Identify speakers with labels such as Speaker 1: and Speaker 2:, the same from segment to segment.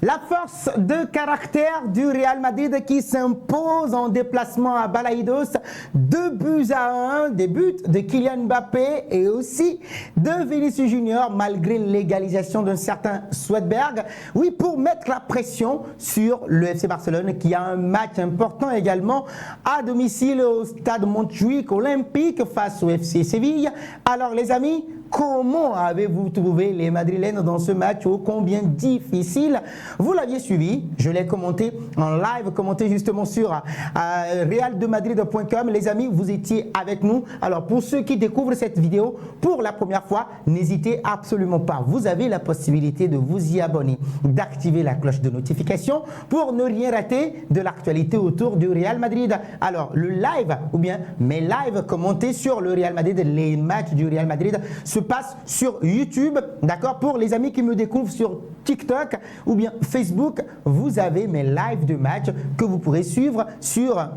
Speaker 1: La force de caractère du Real Madrid qui s'impose en déplacement à Balaïdos, 2-1, des buts de Kylian Mbappé et aussi de Vinicius Junior malgré l'égalisation d'un certain Swedberg. Oui, pour mettre la pression sur le FC Barcelone qui a un match important également à domicile au stade Montjuïc Olympique face au FC Séville. Alors les amis, comment avez-vous trouvé les Madrilènes dans ce match ô combien difficile? Vous l'aviez suivi, je l'ai commenté en live, commenté justement sur realdemadrid.com. Les amis, vous étiez avec nous. Alors pour ceux qui découvrent cette vidéo pour la première fois, n'hésitez absolument pas. Vous avez la possibilité de vous y abonner, d'activer la cloche de notification pour ne rien rater de l'actualité autour du Real Madrid. Alors le live ou bien mes lives commentés sur le Real Madrid, les matchs du Real Madrid se passent sur YouTube, d'accord? Pour les amis qui me découvrent sur TikTok ou bien Facebook, vous avez mes lives de match que vous pourrez suivre sur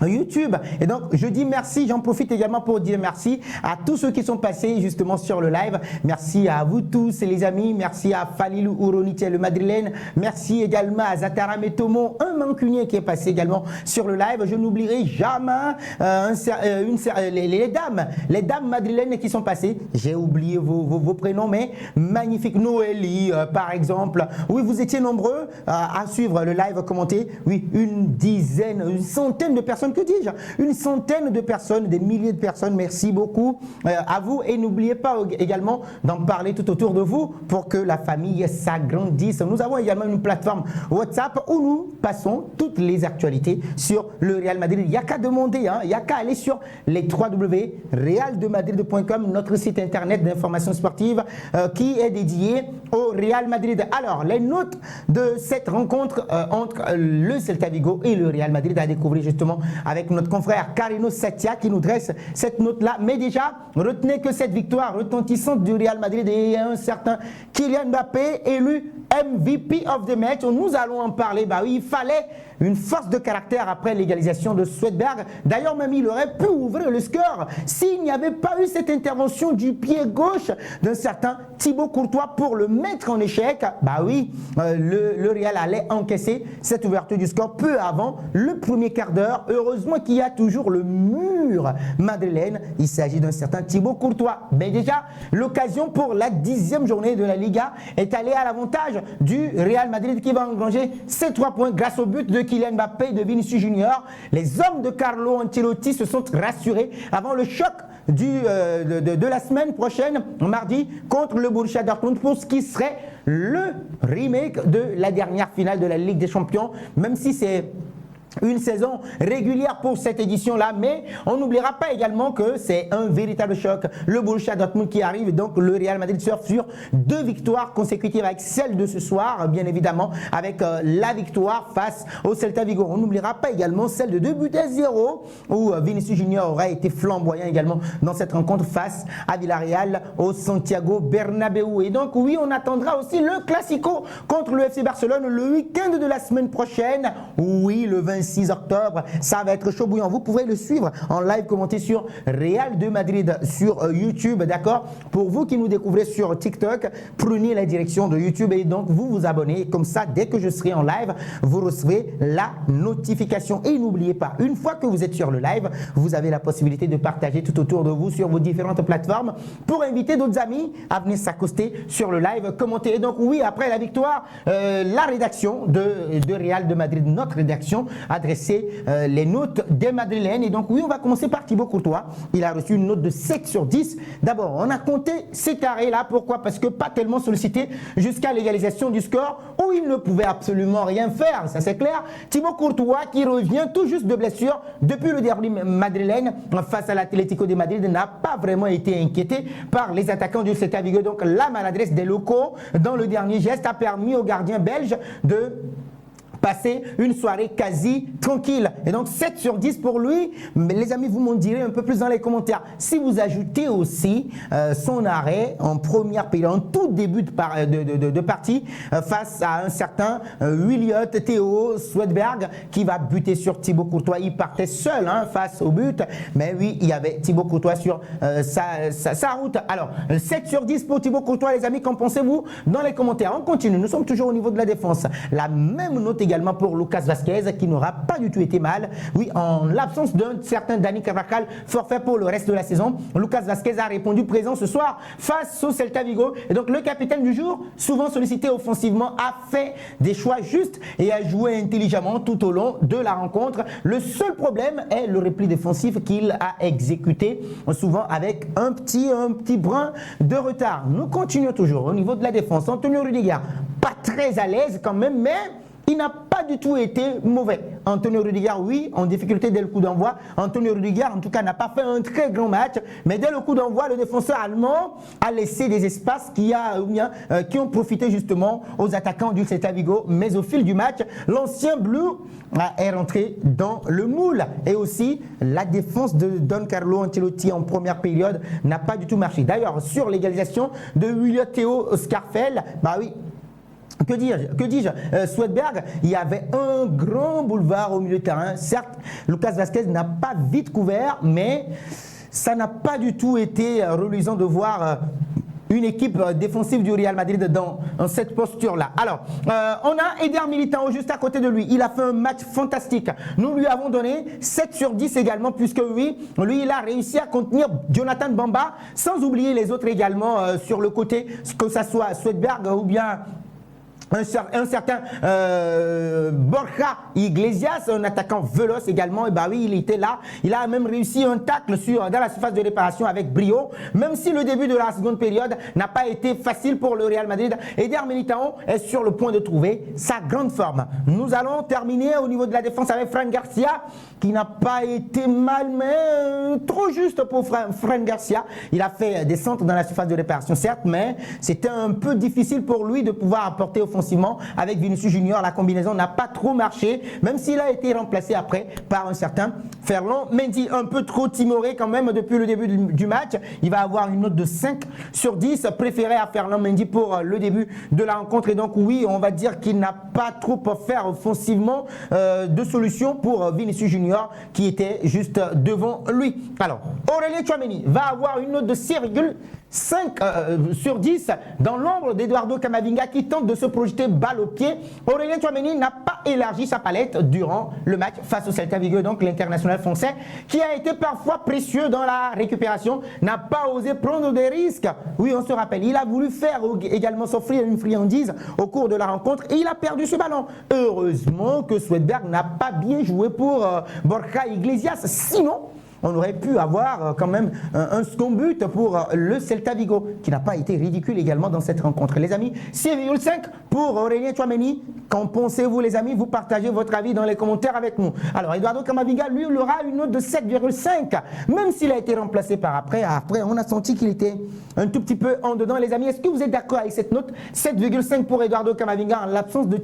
Speaker 1: YouTube. Et donc je dis merci, j'en profite également pour dire merci à tous ceux qui sont passés justement sur le live. Merci à vous tous les amis, merci à Falilou Ouronitia le Madrilène, merci également à Zatara Metomo, un mancunien qui est passé également sur le live. Je n'oublierai jamais les dames madrilènes qui sont passées. J'ai oublié vos prénoms, mais magnifique. Noélie par exemple. Oui, vous étiez nombreux à suivre le live commenté. Oui, une centaine de personnes, que dis-je, une centaine de personnes, des milliers de personnes. Merci beaucoup à vous et n'oubliez pas également d'en parler tout autour de vous pour que la famille s'agrandisse. Nous avons également une plateforme WhatsApp où nous passons toutes les actualités sur le Real Madrid. Il n'y a qu'à demander, il n'y a qu'à aller sur les www.realdemadrid.com, notre site internet d'information sportive qui est dédié au Real Madrid. Alors, les notes de cette rencontre entre le Celta Vigo et le Real Madrid à découvrir justement avec notre confrère Carino Satia qui nous dresse cette note-là. Mais déjà, retenez que cette victoire retentissante du Real Madrid et un certain Kylian Mbappé élu MVP of the match. Nous allons en parler. Bah oui, il fallait une force de caractère après l'égalisation de Swedberg. D'ailleurs, même il aurait pu ouvrir le score s'il n'y avait pas eu cette intervention du pied gauche d'un certain Thibaut Courtois pour le mettre en échec. Bah oui, le Real allait encaisser cette ouverture du score peu avant le premier quart d'heure. Heureusement qu'il y a toujours le mur madrilène. Il s'agit d'un certain Thibaut Courtois. Mais déjà, l'occasion pour la 10e journée de la Liga est allée à l'avantage du Real Madrid qui va engranger ses 3 points grâce au but de Kylian Mbappé et de Vinicius Junior. Les hommes de Carlo Ancelotti se sont rassurés avant le choc de la semaine prochaine, mardi, contre le Borussia Dortmund pour ce qui serait le remake de la dernière finale de la Ligue des Champions, même si c'est une saison régulière pour cette édition-là, mais on n'oubliera pas également que c'est un véritable choc. Le Borussia Dortmund qui arrive, donc le Real Madrid surfe sur 2 victoires consécutives avec celle de ce soir, bien évidemment, avec la victoire face au Celta Vigo. On n'oubliera pas également celle de 2-0 où Vinicius Junior aura été flamboyant également dans cette rencontre face à Villarreal au Santiago Bernabéu. Et donc oui, on attendra aussi le Classico contre le FC Barcelone le week-end de la semaine prochaine. Oui, le 26 octobre, ça va être chaud bouillant. Vous pourrez le suivre en live commenté sur Real de Madrid sur YouTube, d'accord? Pour vous qui nous découvrez sur TikTok, prenez la direction de YouTube et donc vous vous abonnez. Comme ça, dès que je serai en live, vous recevrez la notification. Et n'oubliez pas, une fois que vous êtes sur le live, vous avez la possibilité de partager tout autour de vous sur vos différentes plateformes pour inviter d'autres amis à venir s'accoster sur le live, commenter. Et donc oui, après la victoire, la rédaction de Real de Madrid, notre rédaction, adresser les notes des Madrilènes. Et donc oui, on va commencer par Thibaut Courtois. Il a reçu une note de 7 sur 10. D'abord, on a compté ces carrés là. Pourquoi? Parce que pas tellement sollicité jusqu'à l'égalisation du score où il ne pouvait absolument rien faire. Ça c'est clair. Thibaut Courtois qui revient tout juste de blessure depuis le derby madrilène face à l'Atlético de Madrid n'a pas vraiment été inquiété par les attaquants du Celta Vigo. Donc la maladresse des locaux dans le dernier geste a permis au gardien belge de passer une soirée quasi tranquille. Et donc 7 sur 10 pour lui. Mais les amis, vous m'en direz un peu plus dans les commentaires. Si vous ajoutez aussi son arrêt en première période, en tout début de partie, face à un certain Williot Theo Swedberg qui va buter sur Thibaut Courtois. Il partait seul face au but, mais oui, il y avait Thibaut Courtois sur sa route. Alors, 7 sur 10 pour Thibaut Courtois, les amis, qu'en pensez-vous dans les commentaires? On continue, nous sommes toujours au niveau de la défense. La même note également pour Lucas Vazquez, qui n'aura pas du tout été mal. Oui, en l'absence d'un certain Dani Carvajal, forfait pour le reste de la saison, Lucas Vazquez a répondu présent ce soir face au Celta Vigo. Et donc, le capitaine du jour, souvent sollicité offensivement, a fait des choix justes et a joué intelligemment tout au long de la rencontre. Le seul problème est le repli défensif qu'il a exécuté, souvent avec un petit brin de retard. Nous continuons toujours au niveau de la défense. Antonio Rudiger, pas très à l'aise quand même, mais il n'a pas du tout été mauvais. Antonio Rudiger, oui, en difficulté dès le coup d'envoi. Antonio Rudiger, en tout cas, n'a pas fait un très grand match, mais dès le coup d'envoi, le défenseur allemand a laissé des espaces qui ont profité justement aux attaquants du Celta Vigo. Mais au fil du match, l'ancien Blue est rentré dans le moule. Et aussi, la défense de Don Carlo Ancelotti en première période n'a pas du tout marché. D'ailleurs, sur l'égalisation de Williot Theo Scarfell, bah oui, que dis-je, Swedberg, il y avait un grand boulevard au milieu de terrain. Certes, Lucas Vazquez n'a pas vite couvert, mais ça n'a pas du tout été reluisant de voir une équipe défensive du Real Madrid dans cette posture-là. Alors, on a Eder Militão juste à côté de lui. Il a fait un match fantastique. Nous lui avons donné 7 sur 10 également, puisque oui, lui, il a réussi à contenir Jonathan Bamba, sans oublier les autres également sur le côté, que ça soit Swedberg ou bien un certain Borja Iglesias, un attaquant véloce également. Et bah oui, il était là. Il a même réussi un tacle dans la surface de réparation avec brio. Même si le début de la seconde période n'a pas été facile pour le Real Madrid, Eder Militão est sur le point de trouver sa grande forme. Nous allons terminer au niveau de la défense avec Fran Garcia, qui n'a pas été mal, mais trop juste pour Fran Garcia. Il a fait des centres dans la surface de réparation, certes, mais c'était un peu difficile pour lui de pouvoir apporter offensivement avec Vinicius Junior. La combinaison n'a pas trop marché, même s'il a été remplacé après par un certain Ferland Mendy, un peu trop timoré quand même depuis le début du match. Il va avoir une note de 5 sur 10, préféré à Ferland Mendy pour le début de la rencontre. Et donc oui, on va dire qu'il n'a pas trop offert offensivement de solution pour Vinicius Junior qui était juste devant lui. Alors, Aurélien Tchouaméni va avoir une note de 6,5 sur 10 dans l'ombre d'Eduardo Camavinga qui tente de se projeter balle au pied. Aurélien Tchouaméni n'a pas élargi sa palette durant le match face au Celta Vigo, donc l'international français qui a été parfois précieux dans la récupération, n'a pas osé prendre des risques. Oui, on se rappelle, il a voulu faire également s'offrir une friandise au cours de la rencontre et il a perdu ce ballon. Heureusement que Swedberg n'a pas bien joué pour Borja Iglesias, sinon on aurait pu avoir quand même un second but pour le Celta Vigo, qui n'a pas été ridicule également dans cette rencontre. Les amis, 6,5 pour Aurélien Tchouaméni. Qu'en pensez-vous, les amis? Vous partagez votre avis dans les commentaires avec nous. Alors, Eduardo Camavinga, lui, il aura une note de 7,5, même s'il a été remplacé par après. Après, on a senti qu'il était un tout petit peu en dedans. Les amis, est-ce que vous êtes d'accord avec cette note? 7,5 pour Eduardo Camavinga en l'absence de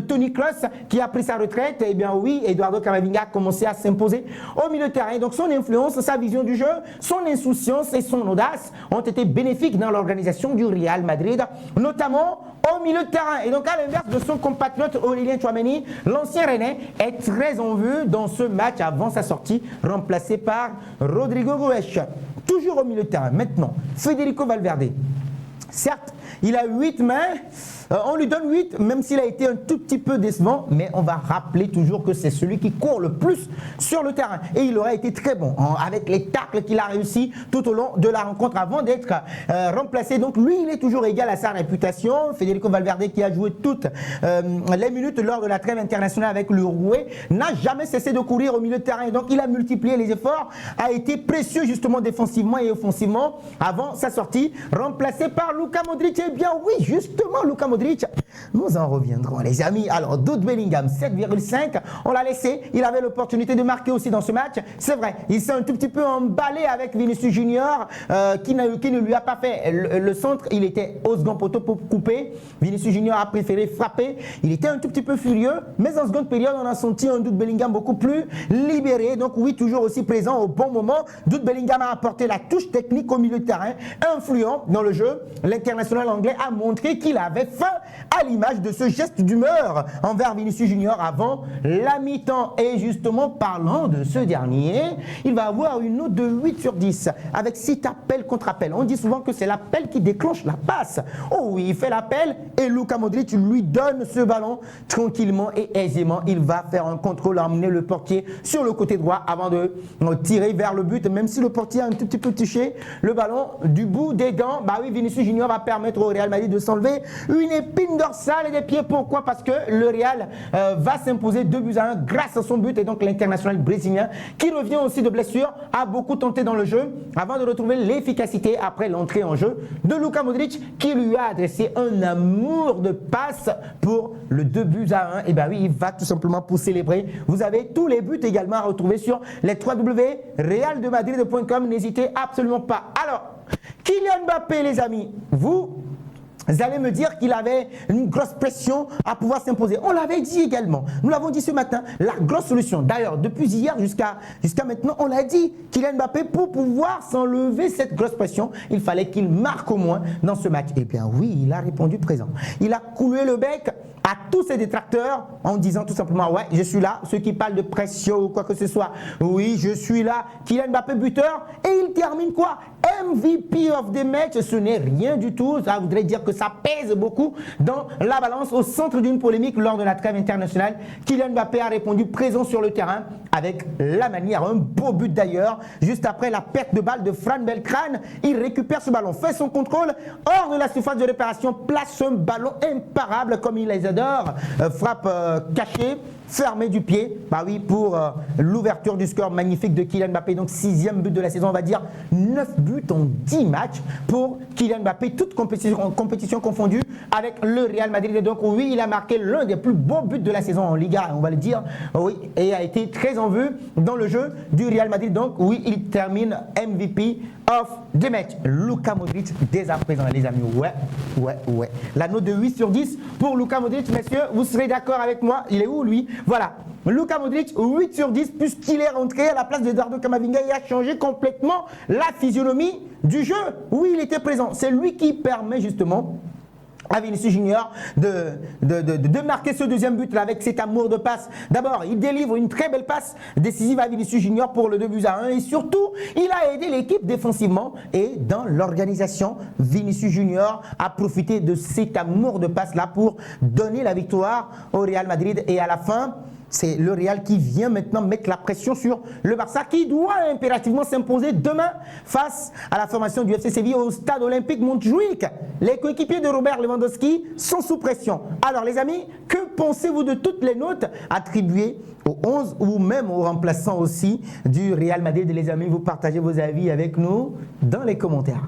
Speaker 1: Toni Kroos, qui a pris sa retraite. Eh bien oui, Eduardo Camavinga a commencé à s'imposer au milieu de terrain. Et donc son influence, sa vision du jeu, son insouciance et son audace ont été bénéfiques dans l'organisation du Real Madrid, notamment au milieu de terrain. Et donc à l'inverse de son compatriote Aurélien Tchouaméni, l'ancien Rennais est très en vue dans ce match avant sa sortie, remplacé par Rodrigo Goes. Toujours au milieu de terrain. Maintenant, Federico Valverde. Certes, il a 8 mains. On lui donne 8, même s'il a été un tout petit peu décevant, mais on va rappeler toujours que c'est celui qui court le plus sur le terrain. Et il aurait été très bon avec les tacles qu'il a réussi tout au long de la rencontre avant d'être remplacé. Donc lui, il est toujours égal à sa réputation. Federico Valverde, qui a joué toutes les minutes lors de la trêve internationale avec l'Uruguay, n'a jamais cessé de courir au milieu de terrain. Et donc il a multiplié les efforts, a été précieux justement défensivement et offensivement avant sa sortie, remplacé par Luka Modric. Eh bien oui, justement, Luka Modric Modric, nous en reviendrons les amis. Alors Jude Bellingham 7,5, on l'a laissé, il avait l'opportunité de marquer aussi dans ce match, c'est vrai, il s'est un tout petit peu emballé avec Vinicius Junior qui ne lui a pas fait le centre, il était au second poteau pour couper, Vinicius Junior a préféré frapper, il était un tout petit peu furieux, mais en seconde période on a senti un Jude Bellingham beaucoup plus libéré, donc oui, toujours aussi présent au bon moment. Jude Bellingham a apporté la touche technique au milieu de terrain, influent dans le jeu. L'international anglais a montré qu'il avait faim, à l'image de ce geste d'humeur envers Vinicius Junior avant la mi-temps. Et justement, parlant de ce dernier, il va avoir une note de 8 sur 10 avec 6 appels contre appels. On dit souvent que c'est l'appel qui déclenche la passe. Oh oui, il fait l'appel et Luka Modric lui donne ce ballon tranquillement et aisément. Il va faire un contrôle, emmener le portier sur le côté droit avant de tirer vers le but, même si le portier a un tout petit peu touché le ballon du bout des gants. Bah oui, Vinicius Junior va permettre au Real Madrid de s'enlever une épine dorsale et des pieds. Pourquoi? Parce que le Real va s'imposer 2-1 grâce à son but, et donc l'international brésilien qui revient aussi de blessure a beaucoup tenté dans le jeu avant de retrouver l'efficacité après l'entrée en jeu de Luka Modric qui lui a adressé un amour de passe pour le 2-1. Et bah oui, il va tout simplement pour célébrer. Vous avez tous les buts également à retrouver sur les www.realdemadrid.com. N'hésitez absolument pas. Alors, Kylian Mbappé, les amis, vous allez me dire qu'il avait une grosse pression à pouvoir s'imposer. On l'avait dit également. Nous l'avons dit ce matin. La grosse solution. D'ailleurs, depuis hier jusqu'à maintenant, on l'a dit. Kylian Mbappé, pour pouvoir s'enlever cette grosse pression, il fallait qu'il marque au moins dans ce match. Eh bien oui, il a répondu présent. Il a coulé le bec à tous ses détracteurs en disant tout simplement: ouais, je suis là. Ceux qui parlent de pression ou quoi que ce soit, oui, je suis là. Kylian Mbappé buteur, et il termine quoi? MVP of the match. Ce n'est rien du tout. Ça voudrait dire que ça pèse beaucoup dans la balance. Au centre d'une polémique lors de la trêve internationale, Kylian Mbappé a répondu présent sur le terrain avec la manière, un beau but d'ailleurs. Juste après la perte de balle de Fran Beltrán, il récupère ce ballon, fait son contrôle hors de la surface de réparation, place un ballon imparable comme il les adore, frappe cachée, fermée du pied, bah oui, pour l'ouverture du score magnifique de Kylian Mbappé. Donc 6e but de la saison, on va dire 9 buts en 10 matchs pour Kylian Mbappé, toute compétition confondue avec le Real Madrid. Et donc oui, il a marqué l'un des plus beaux buts de la saison en Liga, on va le dire, oui, et a été très en vue dans le jeu du Real Madrid. Donc oui, il termine MVP of the match. Luka Modric dès à présent, les amis. Ouais. La note de 8 sur 10 pour Luka Modric, messieurs, vous serez d'accord avec moi? Il est où lui? Voilà, Luka Modric 8 sur 10 puisqu'il est rentré à la place d'Eduardo Camavinga et a changé complètement la physionomie du jeu. Oui, il était présent. C'est lui qui permet justement à Vinicius Junior de marquer ce deuxième but là avec cet amour de passe. D'abord, il délivre une très belle passe décisive à Vinicius Junior pour le 2-1 et surtout, il a aidé l'équipe défensivement et dans l'organisation. Vinicius Junior a profité de cet amour de passe là pour donner la victoire au Real Madrid, et à la fin, c'est le Real qui vient maintenant mettre la pression sur le Barça qui doit impérativement s'imposer demain face à la formation du FC Séville au stade olympique Montjuic. Les coéquipiers de Robert Lewandowski sont sous pression. Alors les amis, que pensez-vous de toutes les notes attribuées aux 11 ou même aux remplaçants aussi du Real Madrid? Les amis, vous partagez vos avis avec nous dans les commentaires.